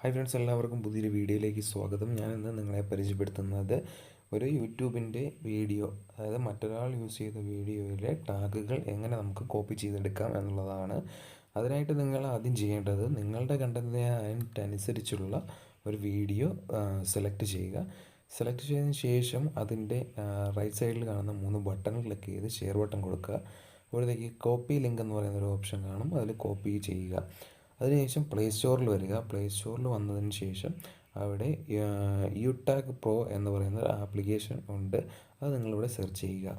Hi friends, എല്ലാവർക്കും പുതിയൊരു വീഡിയോയിലേക്ക് സ്വാഗതം. ഞാനിന്ന് നിങ്ങളെ പരിചയപ്പെടുത്തുന്നത് ഒരു യൂട്യൂബിൻ്റെ വീഡിയോ, അതായത് മറ്റൊരാൾ യൂസ് ചെയ്ത വീഡിയോയിലെ ടാഗുകൾ എങ്ങനെ നമുക്ക് കോപ്പി ചെയ്തെടുക്കാം എന്നുള്ളതാണ്. അതിനായിട്ട് നിങ്ങൾ ആദ്യം ചെയ്യേണ്ടത് നിങ്ങളുടെ കണ്ടൻറ്റിനനുസരിച്ചുള്ള ഒരു വീഡിയോ സെലക്ട് ചെയ്യുക. സെലക്ട് ചെയ്തതിന് ശേഷം അതിൻ്റെ റൈറ്റ് സൈഡിൽ കാണുന്ന 3 ബട്ടൺ ക്ലിക്ക് ചെയ്ത് ഷെയർ ബട്ടൺ കൊടുക്കുക. അപ്പോഴത്തേക്ക് കോപ്പി ലിങ്ക് എന്ന് പറയുന്നൊരു ഓപ്ഷൻ കാണും, അതിൽ കോപ്പി ചെയ്യുക. അതിനുശേഷം പ്ലേ സ്റ്റോറിൽ വരിക. പ്ലേ സ്റ്റോറിൽ വന്നതിന് ശേഷം അവിടെ യൂടാഗ് പ്രോ എന്ന് പറയുന്ന ഒരു ആപ്ലിക്കേഷൻ ഉണ്ട്. അത് നിങ്ങളിവിടെ സെർച്ച് ചെയ്യുക.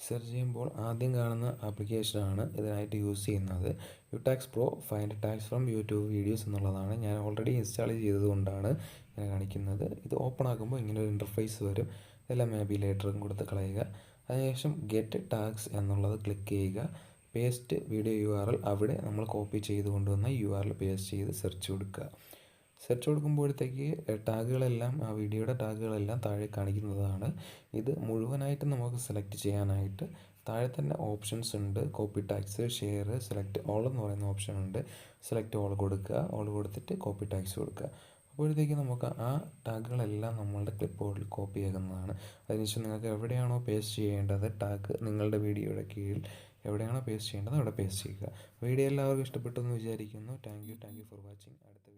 സെർച്ച് ചെയ്യുമ്പോൾ ആദ്യം കാണുന്ന ആപ്ലിക്കേഷനാണ് ഇതിനായിട്ട് യൂസ് ചെയ്യുന്നത്. YouTax pro find tags from YouTube videos എന്നുള്ളതാണ്. ഞാൻ ഓൾറെഡി ഇൻസ്റ്റാൾ ചെയ്തതുകൊണ്ടാണ് ഞാൻ കാണിക്കുന്നത്. ഇത് ഓപ്പൺ ആക്കുമ്പോൾ ഇങ്ങനെ ഒരു ഇൻ്റർഫേസ് വരും. ഇതെല്ലാം മേ ബി ലേറ്ററും കൊടുത്ത് കളയുക. അതിനുശേഷം ഗെറ്റ് ടാഗ്സ് എന്നുള്ളത് ക്ലിക്ക് ചെയ്യുക. പേസ്റ്റ് വീഡിയോ URL, അവിടെ നമ്മൾ കോപ്പി ചെയ്ത് കൊണ്ടുവന്ന URL പേസ്റ്റ് ചെയ്ത് സെർച്ച് കൊടുക്കുക. സെർച്ച് കൊടുക്കുമ്പോഴത്തേക്ക് ടാഗുകളെല്ലാം, ആ വീഡിയോയുടെ ടാഗുകളെല്ലാം താഴെ കാണിക്കുന്നതാണ്. ഇത് മുഴുവനായിട്ട് നമുക്ക് സെലക്ട് ചെയ്യാനായിട്ട് താഴെ തന്നെ ഓപ്ഷൻസ് ഉണ്ട്. Copy tags, share, select all എന്ന് പറയുന്ന ഓപ്ഷൻ ഉണ്ട്. സെലക്ട് ഓൾ കൊടുക്കുക. ഓൾ കൊടുത്തിട്ട് കോപ്പി ടാഗ്സ് കൊടുക്കുക. അപ്പോഴത്തേക്ക് നമുക്ക് ആ ടാഗുകളെല്ലാം നമ്മളുടെ ക്ലിപ്പ് ബോർഡിൽ കോപ്പി ആകുന്നതാണ്. അതിനുശേഷം നിങ്ങൾക്ക് എവിടെയാണോ പേസ്റ്റ് ചെയ്യേണ്ടത് ടാഗ്, നിങ്ങളുടെ വീഡിയോയുടെ കീഴിൽ എവിടെയാണോ പേസ്റ്റ് ചെയ്യേണ്ടത് അവിടെ പേസ്റ്റ് ചെയ്യുക. വീഡിയോ എല്ലാവർക്കും ഇഷ്ടപ്പെട്ടു എന്ന് വിചാരിക്കുന്നു. Thank you for watching. അടുത്ത